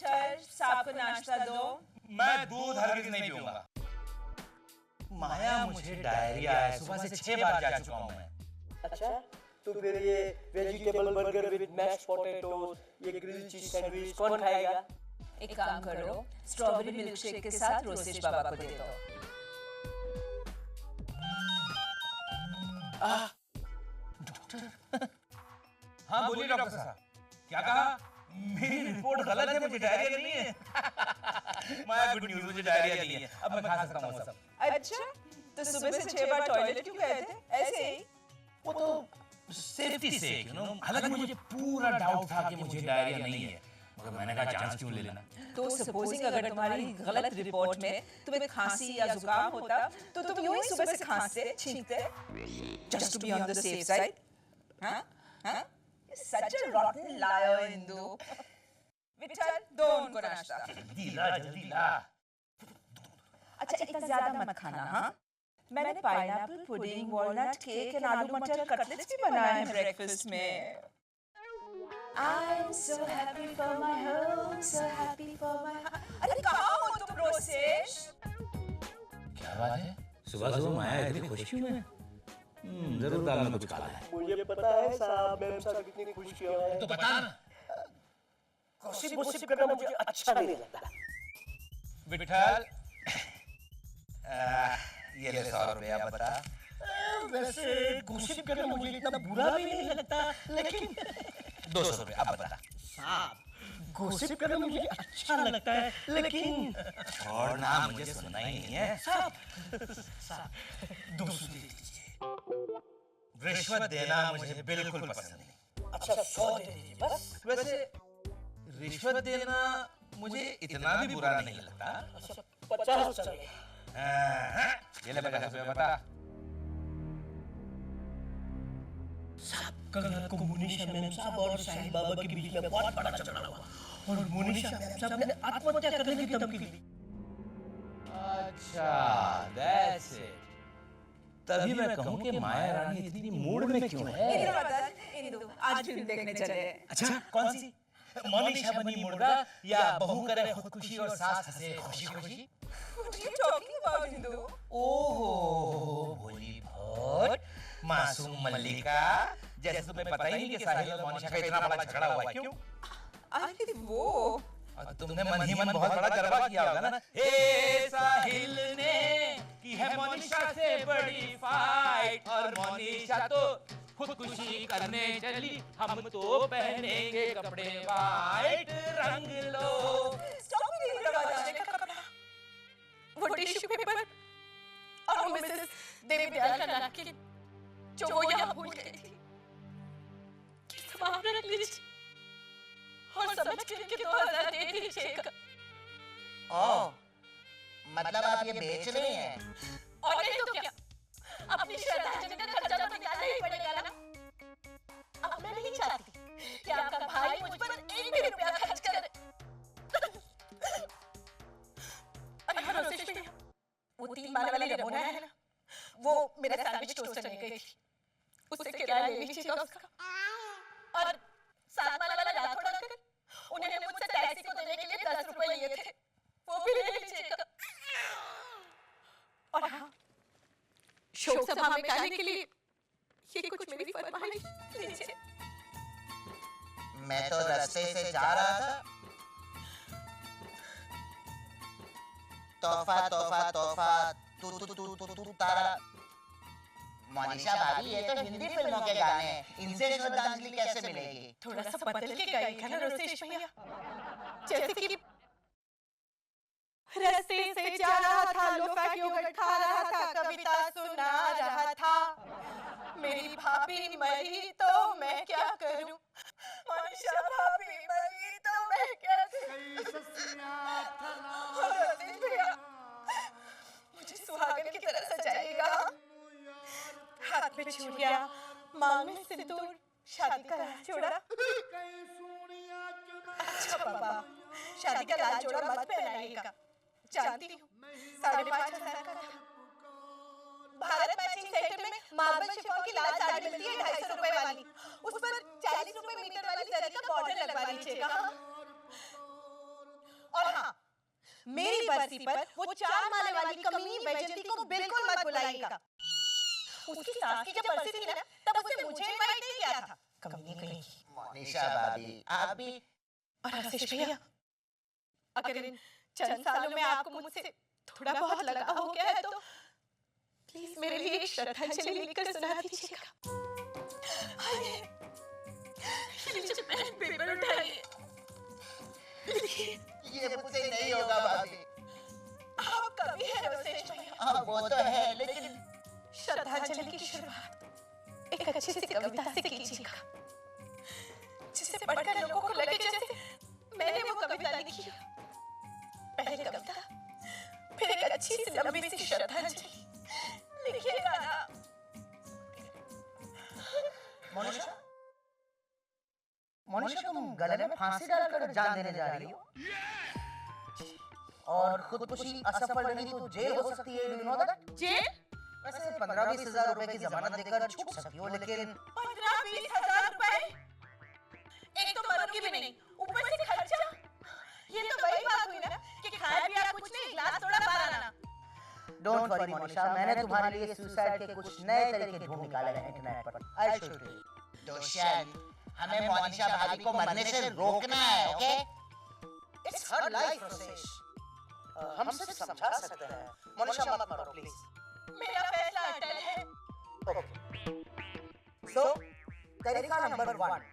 विठल, साहब को नाश्ता दो। मैं दूध हरगिज नहीं पीऊंगा। माया, मुझे डायरिया है, सुबह से 6 बार जा चुका हूँ मैं। अच्छा, तो फिर ये vegetable burger with mashed potatoes, ये ग्रिल चीज सैंडविच कौन खाएगा? एक काम करो, स्ट्रॉबेरी मिल्क शेक के साथ रोसेश बाबा को दे दो। डॉक्टर। हाँ बोलिए डॉक्टर साहब, क्या कहा? मेरी रिपोर्ट गलत है, मुझे डायरिया नहीं है। माया, गुड न्यूज़, मुझे डायरिया नहीं है, अब मैं खा सकता हूँ सब। अच्छा, तो सुबह से 6 बार टॉयलेट क्यों गए थे? ऐसे ही? वो तो सेफ्टी से, यू नो, हालांकि मुझे पूरा डाउट था कि मुझे डायरिया नहीं है, मगर मैंने कहा चांस क्यों ले लेना। तो सपोजिंग अगर तुम्हारी गलत रिपोर्ट में तुम्हें खांसी या जुकाम होता तो तुम यूं ही सुबह से खांसते, छींकते, just to be on the safe side? हाँ? हाँ? Such a rotten liar, Indu. Vitthal, दो उनको नाश्ता। जल्दी ला, जल्दी ला। अच्छा, इतना ज्यादा मत खाना, हाँ? मैंने पाइनएप्पल पुडिंग, वॉलनट केक और आलू मटर कटलेट्स भी बनाए हैं ब्रेकफास्ट में। I'm so happy for my home, so happy for my heart. अरे कहाँ हो तुम रोसेश? क्या बात है? सुबह सुबह माया इतनी खुश क्यों है? जरूर दाल में कुछ काला है। मुझे पता है साहब, मैम साहब कितनी खुश क्यों है। तो बता ना। गॉसिप करना मुझे अच्छा नहीं लगता। विठल, ये ले 100 रुपया, बता। वैसे गॉसिप करना मुझे इतना बुरा भी नहीं लगता, लेकिन 200 रुपया, अब बता। साहब, गॉसिप करना मुझे अच्छा लगता है, लेकिन छोड़ना, मुझे सुनना ही नहीं है। साहब 200 दे दीजिए। रिश्वत देना मुझे बिल्कुल पसंद नहीं। अच्छा 100 दे दीजिए बस। वैसे रिश्वत देना मुझे इतना भी बुरा नहीं लगता। 50 चलेगा। ये ले 50 रुपया, बता। साहब, कल रात को मोनिशा मैम साहब और साईं बाबा के बीच में बहुत बड़ा झगड़ा हुआ और मोनिशा मैम साहब ने आत्महत्या करने की धमकी दी। अच्छा, that's it। तभी मैं कहूँ कि माया रानी इतनी मूड में क्यों है? इंदु, आज फिल्म देखने चले। अच्छा, कौन सी? मोनिशा बनी मुर्गा या बहू करे खुदकुशी और सास हंसे खुशी खुशी? What are you talking about, Indu? ओहो, भोली भट्ट, मासूम मल्लिका, जैसे तुम्हें पता ही नहीं कि साहिल और मोनिशा का इतना बड़ा झगड़ा हुआ है। क्यों? अरे वो तुमने मन ही मन बहुत बड़ा गरबा किया होगा ना। हे साहिल ने की है मोनिशा से बड़ी फाइट, और मोनिशा तो खुदकुशी करने चली, हम तो पहनेंगे कपड़े वाइट, रंग लो। स्टॉप इट, दरवाजा का कपड़ा, वो टिश्यू पेपर और वो मिसेस देवी दयाल का नैपकिन जो वो यहाँ भूल गई थी। सब आप रख लीजिए और समझ के 2000 दे दीजिएगा। ओह, मतलब आप ये बेच रही हैं? और नहीं तो क्या, अपनी श्रद्धांजलि का खर्चा तो निकालना ही पड़ेगा ना। अब मैं नहीं चाहती कि आपका भाई मुझ पर एक भी रुपया खर्च करे। अरे हाँ रोसेश भैया, वो 3 माले वाली रमोना है ना, वो मेरा सैंडविच टोस्टर ले गई थी, उससे किराया ले लीजिएगा उसका। और 7 माले वाला राठौड़ अंकल, उन्होंने मुझसे टैक्सी को देने के लिए 10 रुपए लिए थे, वो भी ले लीजिएगा। और हाँ, शोक सभा में गाने के लिए ये कुछ मेरी फरमाइश लीजिए। मैं तो रास्ते से जा रहा था, तोहफा तोहफा तोहफा तू तू तू तू तू तारा। मोनिशा भाभी, ये तो हिंदी फिल्मों के गाने हैं, इनसे श्रद्धांजलि कैसे मिलेगी? थोड़ा सा बदल के गाइएगा ना रोसेश भैया, जैसे कि रास्ते से जा रहा था, लोफा योगर्ट खा रहा था, कविता सुना रहा था, मेरी भाभी मरी तो मैं क्या करूं, मोनिशा भाभी मरी तो मैं क्या करूं। रोसेश भैया, मुझे सुहागन की तरह सजाइएगा, हाथ में चूड़ियां, मांग में सिंदूर, शादी का लाल जोड़ा। अच्छा बाबा, शादी का लाल जोड़ा मत पहनाइएगा, जानती हूँ 5,500 का था। भारत मैचिंग सेंटर में मार्बल शिफॉन की लाल साड़ी मिलती है 250 रुपए वाली, उस पर 40 रुपए मीटर वाली जरी का बॉर्डर लगवा लीजिएगा। और हाँ, मेरी बरसी पर वो 4 माले वाली कमीनी बैजंती को बिल्कुल मत बुलाइएगा। उसकी सास की जब बरसी थी ना, तब उसने मुझे इनवाइट नहीं किया था। कमीनी कहीं की। मोनिशा भाभी, आप भी और आशीष भैया, अगर इन चंद सालों में आपको मुझसे थोड़ा बहुत लगाव हो गया है तो प्लीज मेरे लिए एक श्रद्धांजलि लिखकर सुना दीजिएगा। पेपर उठाइए। ये मुझसे नहीं होगा भाभी। आप कवि हैं रोसेश भैया। हाँ वो तो है, लेकिन श्रद्धांजलि की शुरुआत एक अच्छी सी कविता से कीजिएगा, जिसे पढ़कर लोगों को लगे जैसे मैंने वो कविता लिखी है। पहले कविता, फिर एक अच्छी सी लंबी सी श्रद्धांजलि लिखिएगा ना। मोनिशा, मोनिशा तुम गले में फांसी डालकर जान देने जा रही हो, और खुदकुशी असफल रही तो जेल हो सकती है। You know that? जेल? वैसे 15-20 हजार रुपए की जमानत देकर छूट सकती हो, लेकिन 15-20 हजार रुपए? एक तो मरूंगी भी नहीं, ऊपर से खर्चा। ये तो वही बात हुई ना कि खाया पिया कुछ नहीं, गिलास थोड़ा बाहर आना। डोंट वरी मोनिशा, मैंने तुम्हारे लिए सुसाइड के कुछ नए तरीके ढूंढ निकाले हैं इंटरनेट पर। I show you. दोशान, हमें मोनिशा भाभी को मरने से रोकना है, okay? It's her life Rosesh. हम सिर्फ समझा सकते हैं। मोनिशा मत मरो प्लीज। मेरा फैसला अटल है। ओके। सो तरीका नंबर 1,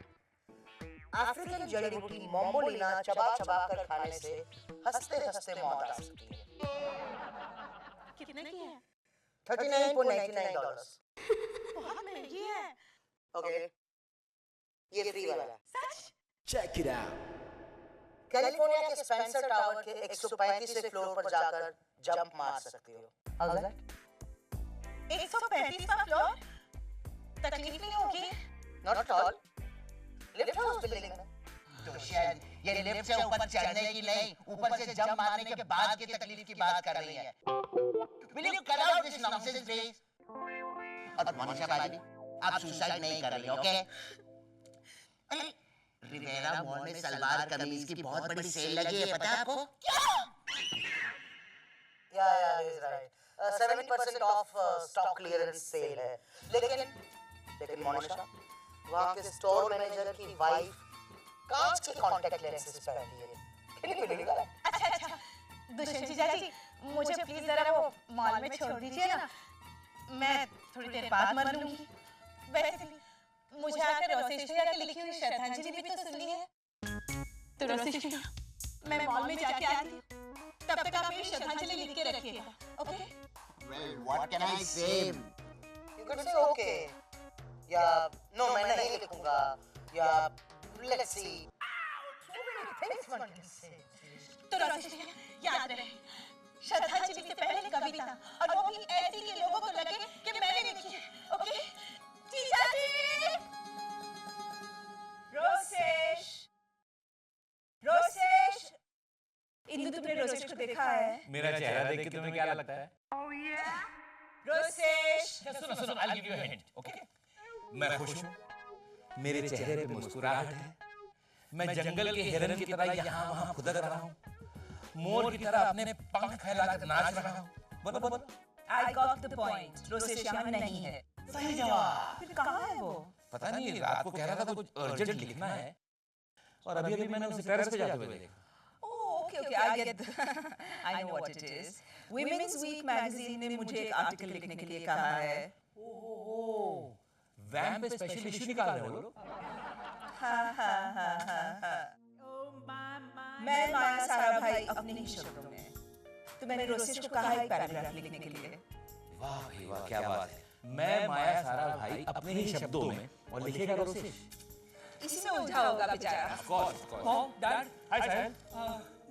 अफ्रीकन जड़ी बूटी मोमोलिना चबा चबा कर खाने से हंसते हंसते मौत आ सकती है। कितने की है? $39.99। बहुत महंगी है। ओके, ये फ्री वाला है। सच? Check it out. कैलिफोर्निया के स्पेंसर टावर के 135वें फ्लोर पर जाकर जंप मार सकती हो। How's that? 135वां फ्लोर? तकलीफ नहीं होगी? Not at all. लिफ्ट है उस बिल्डिंग में। तो शायद ये लिफ्ट से ऊपर चढ़ने की नहीं, ऊपर से जंप मारने के बाद की तकलीफ की बात कर रही है। Will you cut out this nonsense, please? और मोनिशा भाभी, आप सुसाइड नहीं कर रही, ओके? अरे, रिवेरा मॉल में सलवार कमीज की बहुत बड़ी सेल लगी है, पता है आपको? Yeah, he's right. 70% off stock clearance sale है। लेकिन मोनिशा, वहाँ के स्टोर मैनेजर की वाइफ कांच के कॉन्टैक्ट लेंसेज पहनती है। Can you believe that? अच्छा, दुष्यंत जीजा जी, मुझे प्लीज जरा वो मॉल में छोड़ दीजिए ना। मैं थोड़ी देर बाद मर लूंगी। वैसे भी मुझे आकर रोसेश भैया की लिखी हुई श्रद्धांजलि भी तो सुननी है। तो रोसेश भैया, मैं मॉल में जाके आती हूँ। तब तक आप मेरी श्रद्धांजलि लिख के रखिएगा, okay? Well, what can I say? You could say okay. या no, मैं नहीं लिखूंगा। या let's see. So many things one can say. तो रोसेश भैया, याद रहे, श्रद्धांजलि से पहले कविता, और वो भी ऐसी कि लोगों को लगे कि मैंने लिखी है, ओके? जीजा जी! रोसेश! रोसेश! इंदु, तुमने रोसेश को देखा है? मेरा चेहरा देख के तुम्हें क्या लगता है? रोसेश! सुनो सुनो, I'll give you a hint, okay? मैं खुश हूँ, मेरे चेहरे पे मुस्कुराहट है, मैं जंगल के हिरन की तरह यहाँ वहाँ खुदक रहा हूँ, मोर की तरह अपने पंख फैलाकर नाच रहा हूँ। बोलो बोलो। I got the point. Rosesh यहाँ नहीं है। सही जवाब। फिर कहाँ है वो? पता नहीं, रात को कह रहा था कुछ अर्जेंट लिखना है, और अभी अभी मैंने उसे टेरेस पे जाते हुए देखा। Oh, okay, I get I know what it is. Women's Week magazine ने मुझे एक आर्टिकल लिखने के लिए कहा है। ओह, वैम पे स्पेशल इशू निकाल रहे हो लोग? हाँ। मैं माया सारा भाई अपने ही शब्दों में, तो मैंने रोसेश को कहा एक पैराग्राफ लिखने के लिए। वाह भाई वाह, क्या बात है। मैं माया सारा भाई अपने ही शब्दों में, और लिखेगा रोसेश। इसी में उलझा होगा बेचारा। Of course. Mom, dad, Hi Sahil.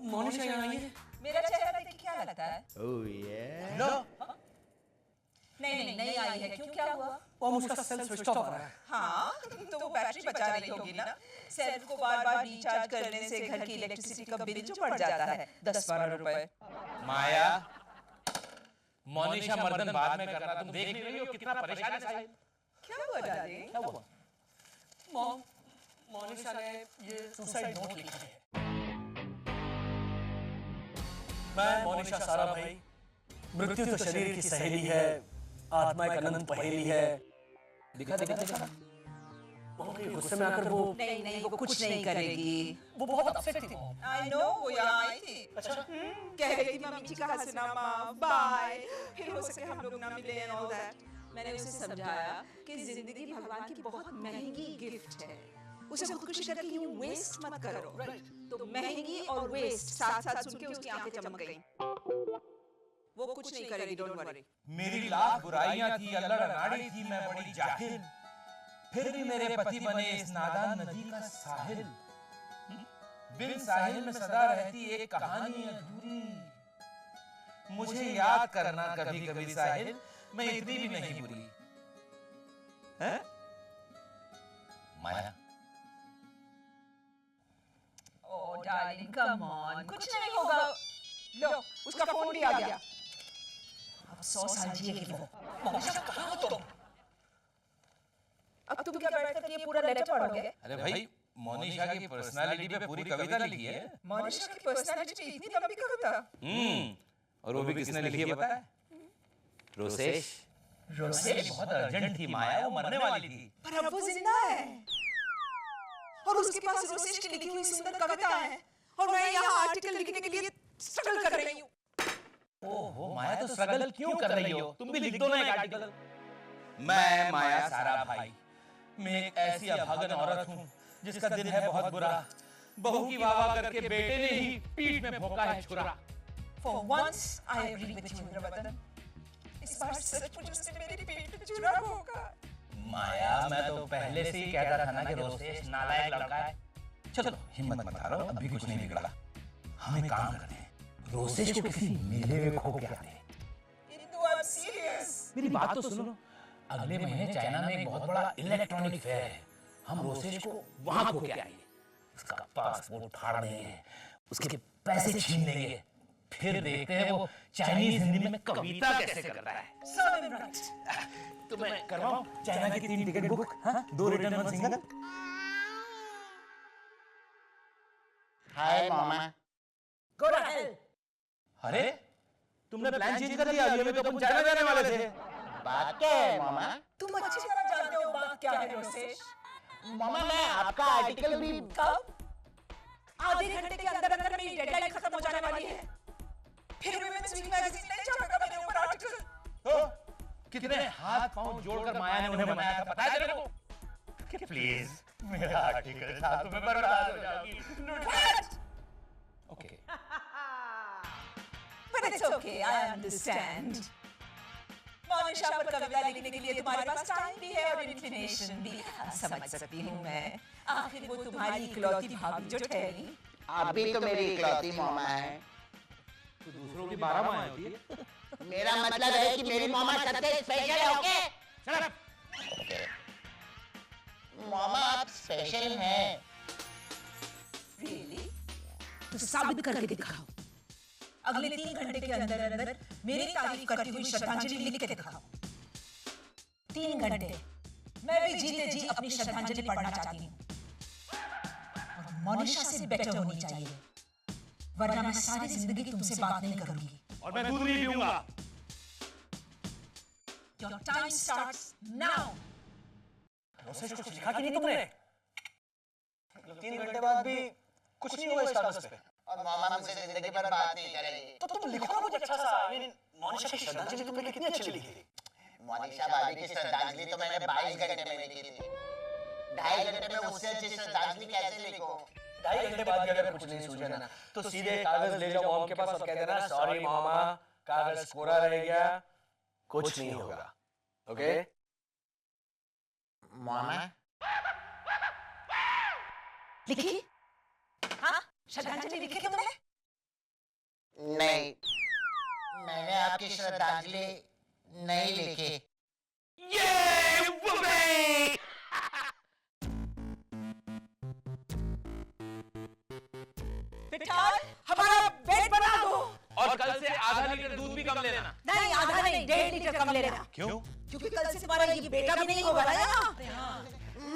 Monisha यहाँ आई है? मेरा चेहरा देख के क्या लगता है? Oh yeah. No. नहीं आई है। क्यों, क्या हुआ? मॉम, उसका सेल स्विच ऑफ आ रहा है। हाँ, तो वो बैटरी बचा रही होगी ना। सेल को बार-बार रिचार्ज करने से घर की इलेक्ट्रिसिटी का बिल जो बढ़ जाता है 10-12 रुपए। माया, मोनिशा मर्दन बाद में करना, तुम देख नहीं रही हो कितना परेशान है साहिल? क्या हुआ डार्लिंग? क्या हुआ? मॉम, मोनिशा ने ये सुसाइड नोट लिखा है। मैं मोनिशा सारा भाई, मृत्यु तो शरीर की सहेली है, आत्मा एक अनंत पहेली है। दिखा दिखा दिखा। मम्मी गुस्से में आकर वो नहीं वो कुछ नहीं करेगी। वो बहुत अपसेट थी। आई नो वो यहाँ आई थी। अच्छा कह रही थी मम्मी जी का हंसनामा बाय, फिर हो सके हम लोग ना मिले एंड ऑल दैट। मैंने उसे समझाया कि जिंदगी भगवान की बहुत महंगी गिफ्ट है, उसे खुदकुशी करके यूं वेस्ट मत करो। तो महंगी और वेस्ट साथ साथ सुन के उसकी आंखें चमक गईं। वो कुछ नहीं करेगी, डोंट वरी। मेरी लाख बुराइयां थी, अल्लड़ अनाड़ी थी, मैं बड़ी जाहिल, फिर भी मेरे पति बने इस नादान नदी का साहिल। बिन साहिल में सदा रहती एक कहानी अधूरी। मुझे याद करना कभी कभी साहिल, मैं इतनी भी नहीं बुरी। हैं? माया, ओह डार्लिंग कम ऑन, कुछ नहीं होगा। लो उसका फोन भी आ गया। अब 100 साल जिएगी वो। मोनिशा कहाँ हो तुम? अब तुम क्या बैठ कर ये पूरा लेटर पढ़ोगे? अरे भाई मोनिशा की पर्सनालिटी पे पूरी कविता लिखी है। मोनिशा की पर्सनालिटी पे इतनी लंबी कविता? और वो भी किसने लिखी है पता है? रोसेश। रोसेश बहुत अर्जेंट थी माया, वो मरने वाली थी। पर अब वो जिंदा है और उसके पास रोसेश की लिखी हुई सुंदर कविता है और मैं यहाँ आर्टिकल लिखने के लिए स्ट्रगल कर रही हूँ। ओहो माया, तो स्ट्रगल क्यों कर रही हो? तुम भी लिख दो ना एक आर्टिकल। मैं माया सारा भाई, मैं एक ऐसी अभागन औरत हूँ जिसका दिन है बहुत बुरा। बहू की वाह करके बेटे ने ही पीठ में भोंका है छुरा। For once I agree with you, Indravadan. इस बार सचमुच उसने मेरी पीठ पे छुरा भोंका। माया, मैं तो पहले से ही कहता था ना कि रोसेश नालायक लड़का है। चलो हिम्मत मत हारो, अभी कुछ नहीं बिगड़ा। हम एक काम करते हैं, रोसेश को किसी मेले में खो के आते हैं। Indu, I'm serious। मेरी बात तो सुनो, अगले महीने चाइना में एक बहुत बड़ा इलेक्ट्रॉनिक फेयर है। हम रोसेश को वहां खो के आएंगे, उसका पासपोर्ट फाड़ देंगे, उसके पैसे छीन लेंगे, फिर देखते हैं वो चाइनीज हिंदी में कविता कैसे करता है। Serve him right। तो मैं करवाऊं चाइना की 3 टिकट बुक, हाँ? 2 return 1 single. Hi mama. Go to hell। अरे तुमने प्लान चेंज कर दिया, अभी तो तुम चाइना जाने वाले थे। बात क्या है मामा? तुम अच्छी तरह जानते हो बात क्या है रोसेश। मामा मैं आपका आर्टिकल भी कब? आधे घंटे के अंदर अंदर मेरी डेडलाइन खत्म हो जाने वाली है। फिर वुमेन्स वीक मैगजीन नहीं छापेगा मेरे ऊपर आर्टिकल। तो कितने हाथ पांव जोड़कर माया ने उन्हें बनाया था पता है तेरे को? कि प्लीज मेरा आर्टिकल छाप, तुम्हें बर्बाद हो जाओगी। Okay. But it's okay, I understand। Monisha पर कविता लिखने के लिए तुम्हारे पास टाइम भी है और इंक्लिनेशन भी, समझ सकती हूँ मैं। आखिर वो तुम्हारी इकलौती भाभी जो ठहरी। आप भी तो मेरी इकलौती मामा है। तो दूसरों की 12 माँ होती है। मेरा मतलब है कि मेरी मामा सबसे स्पेशल है। Okay Shut up। मामा आप स्पेशल हैं। Really? तो साबित करके दिखाओ। अगले 3 घंटे के अंदर अंदर मेरी तारीफ करती हुई श्रद्धांजलि लिख के दिखाओ। 3 घंटे मैं भी जीते जी अपनी श्रद्धांजलि पढ़ना चाहती हूँ। और मोनिशा से बेटर होनी चाहिए, वरना मैं सारी जिंदगी तुमसे बात नहीं करूंगी। और मैं दूध नहीं पीऊंगा। Your time starts now। Rosesh को लिखा कि नहीं तुमने? 3 घंटे बाद भी कुछ नहीं हुआ इस कागज पे। और मामा मुझसे जिंदगी भर बात नहीं करेंगे। तो तुम लिखो ना कुछ अच्छा सा। I mean, मोनिशा की श्रद्धांजलि तुमने कितनी अच्छी लिखी थी। मोनिशा भाभी की श्रद्धांजलि तो मैंने 22 घंटे में लिखी थी। 2.5 घंटे में उससे अच्छी श्रद्धांजलि कैसे लिखो? 2.5 घंटे बाद भी अगर कुछ नहीं सूझे ना, तो सीधे कागज ले जाओ मॉम के पास और कह देना सॉरी मामा, कागज कोरा रह गया, कुछ नहीं होगा। ओके? मामा लिखी? हाँ, श्रद्धांजलि लिखी तुमने? नहीं, मैंने आपकी श्रद्धांजलि नहीं लिखी। विठाल, हमारा बेड बना दो। और कल से आधा लीटर दूध भी कम लेना। नहीं, आधा नहीं, 1.5 लीटर कम लेना। क्यों? क्योंकि कल से तुम्हारा ये बेटा भी नहीं होगा ना यहाँ।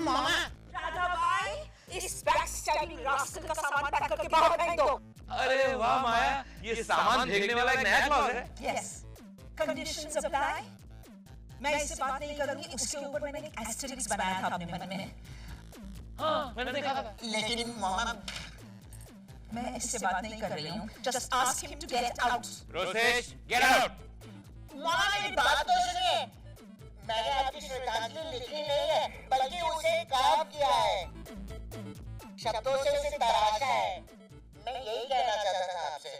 मामा राधाबाई, इस बैक बैकस्टैबिंग रास्कल का सामान पैक करके बाहर फेंक दो। अरे वाह माया, ये सामान फेंकने वाला एक नया क्लॉज है। Yes, conditions apply. मैं इससे बात नहीं करूंगी, उसके ऊपर मैंने एक एस्टेरिस्क बनाया था अपने मन में। हाँ, मैंने देखा था। लेकिन मामा, मैं इससे बात नहीं कर रही हूँ। Just ask him to get out. Rosesh, get out. मामा मेरी बात तो सुनिए। मैंने आपकी श्रद्धांजलि लिखी नहीं है, बल्कि उसे काम किया है, शब्दों से उसे तराशा है। मैं यही कहना चाहता था आपसे।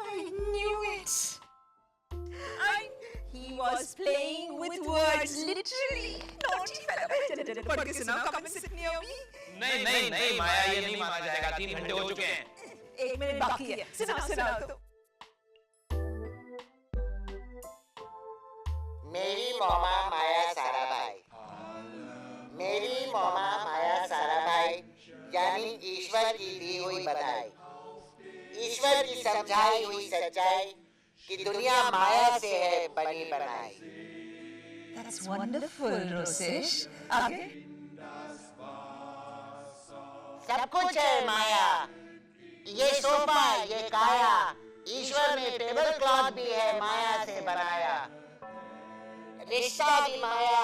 I knew it. He was playing with words, literally. Naughty fellow. पढ़ के सुनाओ, come and sit near me. नहीं माया, ये नहीं माना जाएगा। 3 घंटे हो चुके हैं। 1 मिनट बाकी है। सुनाओ तो। मेरी मौमा माया साराभाई, मेरी मौमा माया साराभाई, यानी ईश्वर की दी हुई बधाई, ईश्वर की समझाई हुई सच्चाई कि दुनिया माया से है बनी बनाई। That's wonderful, Rosesh. आगे? सब कुछ है माया, ये सोफा, ये काया, ईश्वर ने टेबल क्लॉथ भी है माया से बनाया। रिश्ता भी माया,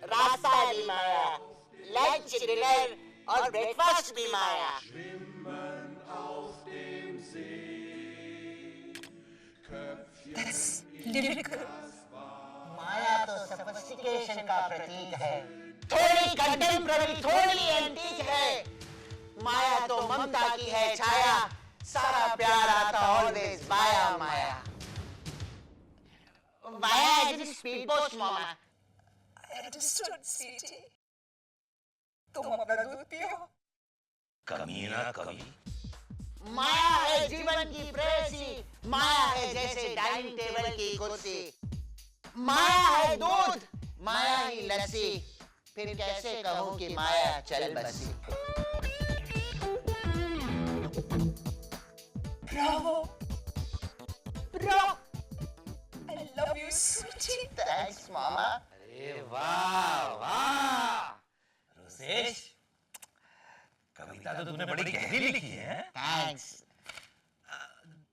रास्ता भी माया, लंच, डिनर और ब्रेकफास्ट भी माया। That's lyrical. माया तो सोफिस्टिकेशन का प्रतीक है, थोड़ी कंटेम्पररी, थोड़ी एंटीक है। माया तो ममता की है छाया, सारा प्यार आता always via Maya. Via as in speed post मामा। I understood, sweetie. तुम अपना दूध पियो। कमीना कमी। माया है जीवन की प्रेयसी, माया है जैसे डाइनिंग टेबल की कुर्सी। माया है दूध, माया ही लस्सी, फिर कैसे कहूँ कि माया चल बसी। Bravo. Bravo. I love you, sweetie. Thanks मामा। अरे वाह। रोसेश, कविता तो तूने बड़ी गहरी लिखी है। थैंक्स।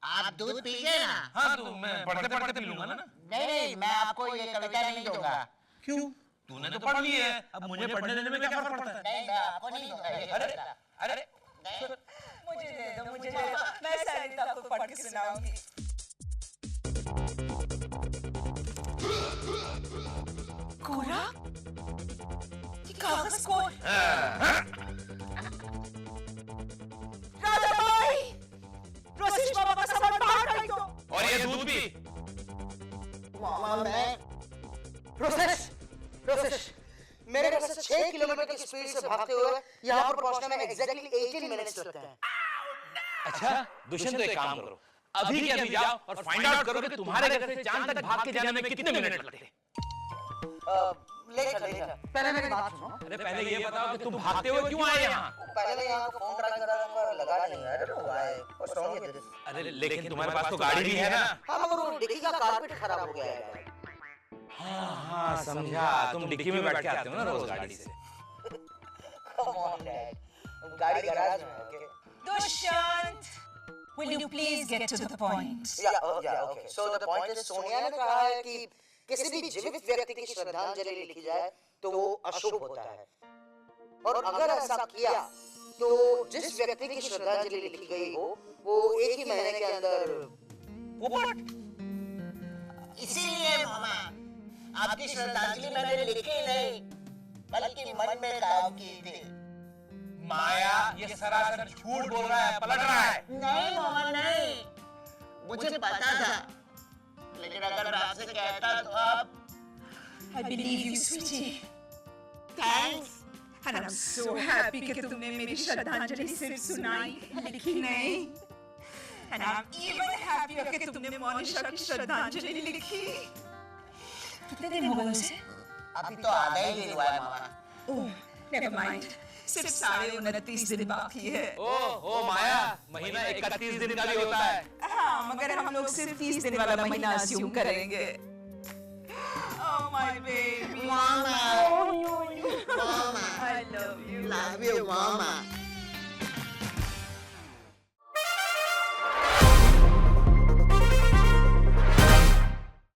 आप दूध पीजिए ना। हाँ, तो मैं पढ़ते पढ़ते पी लूंगा ना। नहीं, मैं आपको ये कविता नहीं दूंगा। क्यों? तूने तो पढ़ ली है, अब मुझे पढ़ने देने में क्या फर्क पड़ता है? नहीं, मैं आपको नहीं दूंगा ये कविता। अरे मुझे दे दो। मैं सरिता को पढ़ के सुनाऊंगी। कोरा? ये कागज कौन? राजा भाई! रोसेश बाबा का सामान बाहर फेंक दो। और ये दूध भी। मामा मैं रोसेश, मेरे घर से 6 किलोमीटर की स्पीड से भागते हुए यहाँ पर पहुँचने में एग्जैक्टली 18 मिनट्स लगते हैं। अच्छा, दुष्यंत, एक काम करो, अभी के अभी जाओ और फाइंड आउट करो कि तुम्हारे घर से चांद तक भाग के जाने में कितने मिनट लगते हैं। लेकर पहले मेरी बात सुनो। अरे पहले ये बताओ कि तुम भागते हुए क्यों आए यहाँ? पहले मैं यहाँ फोन ट्राई कर रहा था पर लगा नहीं। I don't know why. What's wrong with this? अरे लेकिन तुम्हारे पास तो गाड़ी भी है ना। हाँ, मगर वो डिक्की का कारपेट खराब हो गया है। हाँ, समझा। तुम डिक्की में बैठ के आते हो ना रोज गाड़ी से। Come on, Dad. गाड़ी गैराज में है, okay? Dushyant, will you please get to the point? Yeah, okay. So the point is, Sonia ने कहा है कि किसी भी जीवित व्यक्ति की श्रद्धांजलि लिखी जाए तो वो अशुभ होता है, और अगर ऐसा किया तो जिस व्यक्ति की श्रद्धांजलि लिखी गई हो वो 1 ही महीने के अंदर इसीलिए मामा आपकी श्रद्धांजलि मैंने लिखी नहीं, बल्कि मन में काम की थी। माया, ये सरासर झूठ बोल रहा है, पलट रहा है। नहीं मामा नहीं, मुझे पता था, लेकिन अगर मैं आपसे कहता तो आप। I believe you, sweetie. Thanks. And I'm so happy कि तुमने मेरी श्रद्धांजलि सिर्फ सुनाई, लिखी नहीं। And I'm even happier कि तुमने मोनिशा की श्रद्धांजलि लिखी। कितने दिन हो गए उसे? अभी तो आधा ही दिन हुआ है मामा। ओह, never mind. सिर्फ 29.5 दिन बाकी है। ओ माया, महीना 31 दिन का भी होता है। हाँ, मगर हम लोग सिर्फ 30 दिन वाला महीना अस्यूम करेंगे। Oh my baby. Mama, I love you. love you mama.